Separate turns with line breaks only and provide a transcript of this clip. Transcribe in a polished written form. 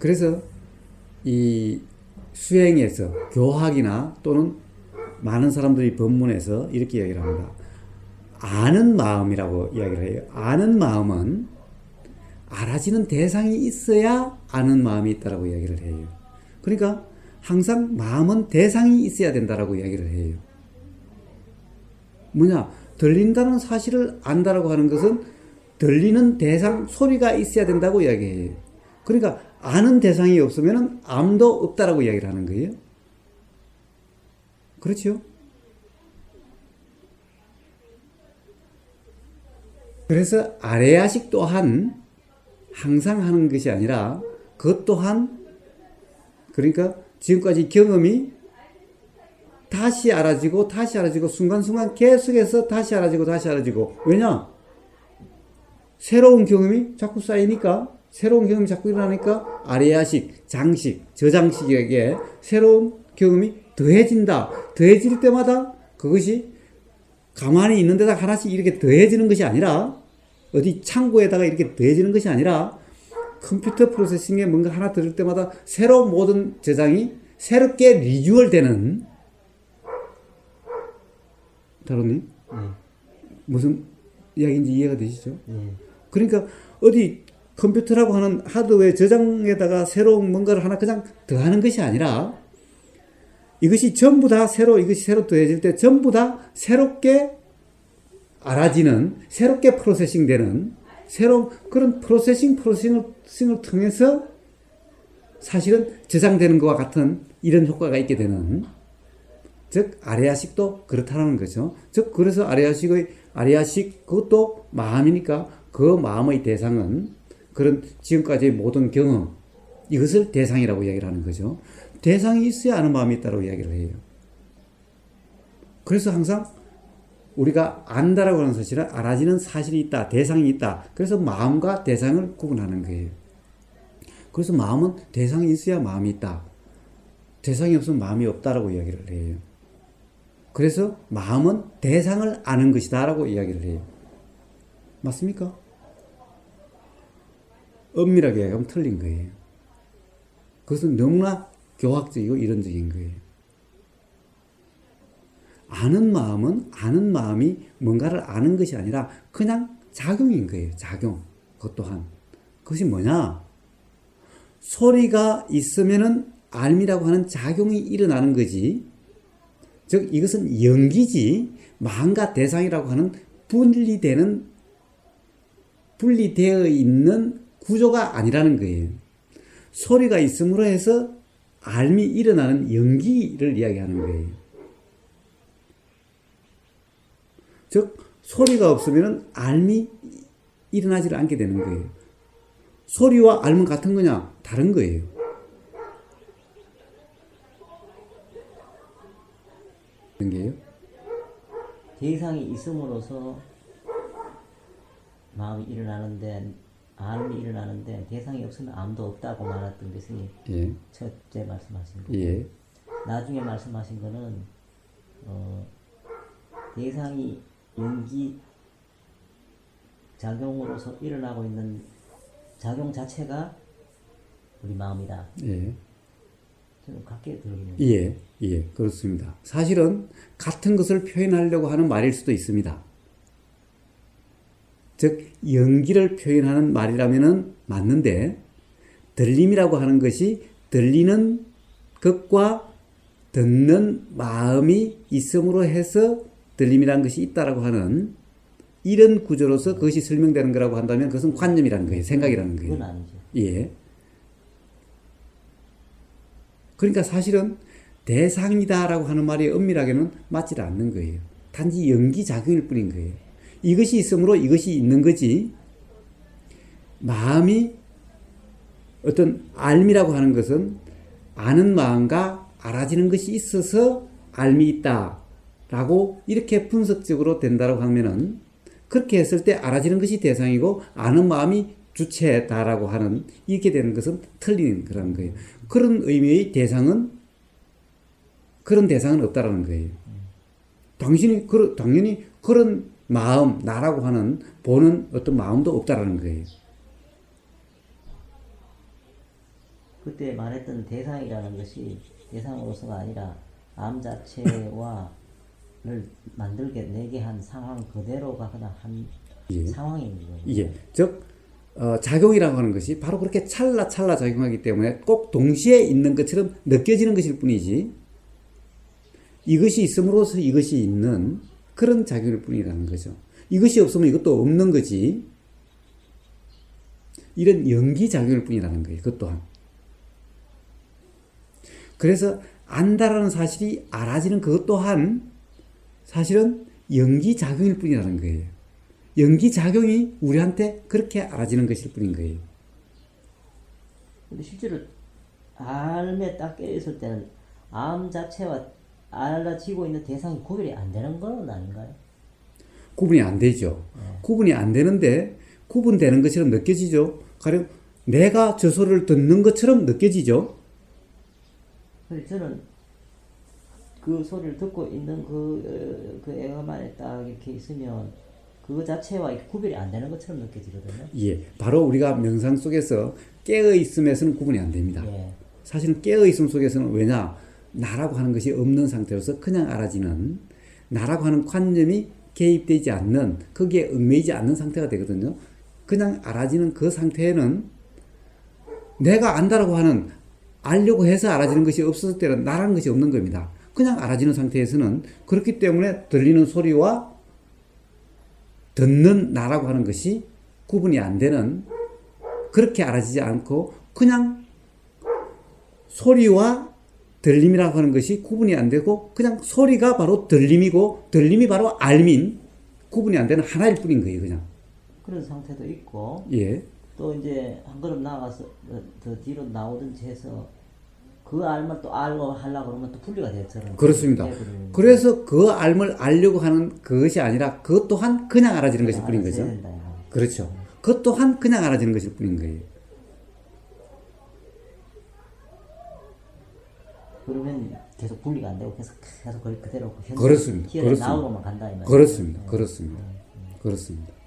그래서 이 수행에서 교학이나 또는 많은 사람들이 법문에서 이렇게 이야기를 합니다. 아는 마음이라고 이야기를 해요. 아는 마음은 알아지는 대상이 있어야 아는 마음이 있다라고 이야기를 해요. 그러니까 항상 마음은 대상이 있어야 된다라고 이야기를 해요. 뭐냐? 들린다는 사실을 안다라고 하는 것은 들리는 대상, 소리가 있어야 된다고 이야기해요. 그러니까 아는 대상이 없으면 암도 없다라고 이야기를 하는 거예요. 그렇죠? 그래서 아레야식 또한 항상 하는 것이 아니라 그것 또한 그러니까 지금까지 경험이 다시 알아지고 다시 알아지고 순간순간 계속해서 다시 알아지고 다시 알아지고 왜냐? 새로운 경험이 자꾸 쌓이니까 새로운 경험이 자꾸 일어나니까 아레야식, 장식, 저장식에게 새로운 경험이 더해진다. 더해질 때마다 그것이 가만히 있는 데다 하나씩 이렇게 더해지는 것이 아니라 어디 창고에다가 이렇게 더해지는 것이 아니라 컴퓨터 프로세싱에 뭔가 하나 들을 때마다 새로 모든 저장이 새롭게 리뉴얼 되는 다로님? 무슨 이야기인지 이해가 되시죠? 그러니까 어디 컴퓨터라고 하는 하드웨어 저장에다가 새로운 뭔가를 하나 그냥 더하는 것이 아니라 이것이 전부 다 이것이 새로 더해질 때 전부 다 새롭게 알아지는, 새롭게 프로세싱 되는, 새로운 그런 프로세싱을 통해서 사실은 저장되는 것과 같은 이런 효과가 있게 되는, 즉, 아레야식도 그렇다는 거죠. 즉, 그래서 아레야식, 그것도 마음이니까 그 마음의 대상은 그런 지금까지의 모든 경험, 이것을 대상이라고 이야기를 하는 거죠. 대상이 있어야 아는 마음이 있다고 이야기를 해요. 그래서 항상 우리가 안다라고 하는 사실은 알아지는 사실이 있다, 대상이 있다. 그래서 마음과 대상을 구분하는 거예요. 그래서 마음은 대상이 있어야 마음이 있다. 대상이 없으면 마음이 없다라고 이야기를 해요. 그래서 마음은 대상을 아는 것이다라고 이야기를 해요. 맞습니까? 엄밀하게 하면 틀린 거예요. 그것은 너무나 교학적이고 이론적인 거예요. 아는 마음이 뭔가를 아는 것이 아니라 그냥 작용인 거예요. 작용. 그것 또한. 그것이 뭐냐? 소리가 있으면은 알미라고 하는 작용이 일어나는 거지. 즉, 이것은 연기지, 마음과 대상이라고 하는 분리되어 있는 구조가 아니라는 거예요. 소리가 있음으로 해서 알미 일어나는 연기를 이야기하는 거예요. 즉, 소리가 없으면 알미 일어나지를 않게 되는 거예요. 소리와 알은 같은 거냐? 다른 거예요. 그런 게요?
대상이 있음으로써 마음이 일어나는데 암이 일어나는데 대상이 없으면 암도 없다고 말했던 것이
예.
첫째 말씀하신 거고
예.
나중에 말씀하신 거는 대상이 연기 작용으로서 일어나고 있는 작용 자체가 우리 마음이다.
예.
저는 같게 들리네요.
예, 그렇습니다. 사실은 같은 것을 표현하려고 하는 말일 수도 있습니다. 즉, 연기를 표현하는 말이라면은 맞는데, 들림이라고 하는 것이 들리는 것과 듣는 마음이 있음으로 해서 들림이라는 것이 있다라고 하는 이런 구조로서 그것이 설명되는 거라고 한다면 그것은 관념이라는 거예요. 생각이라는 거예요.
그건 아니죠.
예. 그러니까 사실은 대상이다라고 하는 말이 엄밀하게는 맞지 않는 거예요. 단지 연기작용일 뿐인 거예요. 이것이 있으므로 이것이 있는 거지, 마음이 어떤 알미라고 하는 것은 아는 마음과 알아지는 것이 있어서 알미 있다라고 이렇게 분석적으로 된다고 하면은, 그렇게 했을 때 알아지는 것이 대상이고 아는 마음이 주체다라고 하는, 이렇게 되는 것은 틀린 그런 거예요. 그런 의미의 대상은, 그런 대상은 없다라는 거예요. 당연히 그런 마음, 나라고 하는 보는 어떤 마음도 없다라는 거예요.
그때 말했던 대상이라는 것이 대상으로서가 아니라 암 자체와를 만들게 내게 한 상황 그대로가 그냥 한
예.
상황인 거예요.
예. 즉 작용이라고 하는 것이 바로 그렇게 찰나찰나 작용하기 때문에 꼭 동시에 있는 것처럼 느껴지는 것일 뿐이지 이것이 있음으로써 이것이 있는 그런 작용일 뿐이라는 거죠. 이것이 없으면 이것도 없는 거지. 이런 연기작용일 뿐이라는 거예요. 그것 또한. 그래서 안다라는 사실이 알아지는 그것 또한 사실은 연기작용일 뿐이라는 거예요. 연기작용이 우리한테 그렇게 알아지는 것일 뿐인 거예요.
근데 실제로 암에 딱 깨있을 때는 암 자체와 알아지고 있는 대상이 구별이 안 되는 건 아닌가요?
구분이 안 되죠. 구분이 안 되는데 구분되는 것처럼 느껴지죠. 가령 내가 저 소리를 듣는 것처럼 느껴지죠.
그래서 저는 그 소리를 듣고 있는 그 애가만에 딱 이렇게 있으면 그거 자체와 이렇게 구별이 안 되는 것처럼 느껴지거든요.
예, 바로 우리가 명상 속에서 깨어 있음에서는 구분이 안 됩니다.
예.
사실은 깨어 있음 속에서는 왜냐 나라고 하는 것이 없는 상태로서 그냥 알아지는 나라고 하는 관념이 개입되지 않는 거기에 얽매이지 않는 상태가 되거든요. 그냥 알아지는 그 상태에는 내가 안다라고 하는 알려고 해서 알아지는 것이 없었을 때는 나라는 것이 없는 겁니다. 그냥 알아지는 상태에서는 그렇기 때문에 들리는 소리와 듣는 나라고 하는 것이 구분이 안 되는 그렇게 알아지지 않고 그냥 소리와 들림이라고 하는 것이 구분이 안 되고 그냥 소리가 바로 들림이고 들림이 바로 알민 구분이 안 되는 하나일 뿐인 거예요. 그냥.
그런 상태도 있고
예.
또 이제 한 걸음 나가서 더 뒤로 나오든지 해서 그 알만 또 알고 하려고 그러면 또 분리가 되어서는
그렇습니다. 그래서 그 알을 알려고 하는 그것이 아니라 그것 또한 그냥 알아지는 것일 뿐인 거죠. 그렇죠. 그것 또한 그냥 알아지는 것일 뿐인 거예요.
그러면 계속 분리가 안 되고 계속 그대로
그렇습니다.
나오고만 간다 이 말이에요.
그렇습니다. 그렇습니다. 그렇습니다.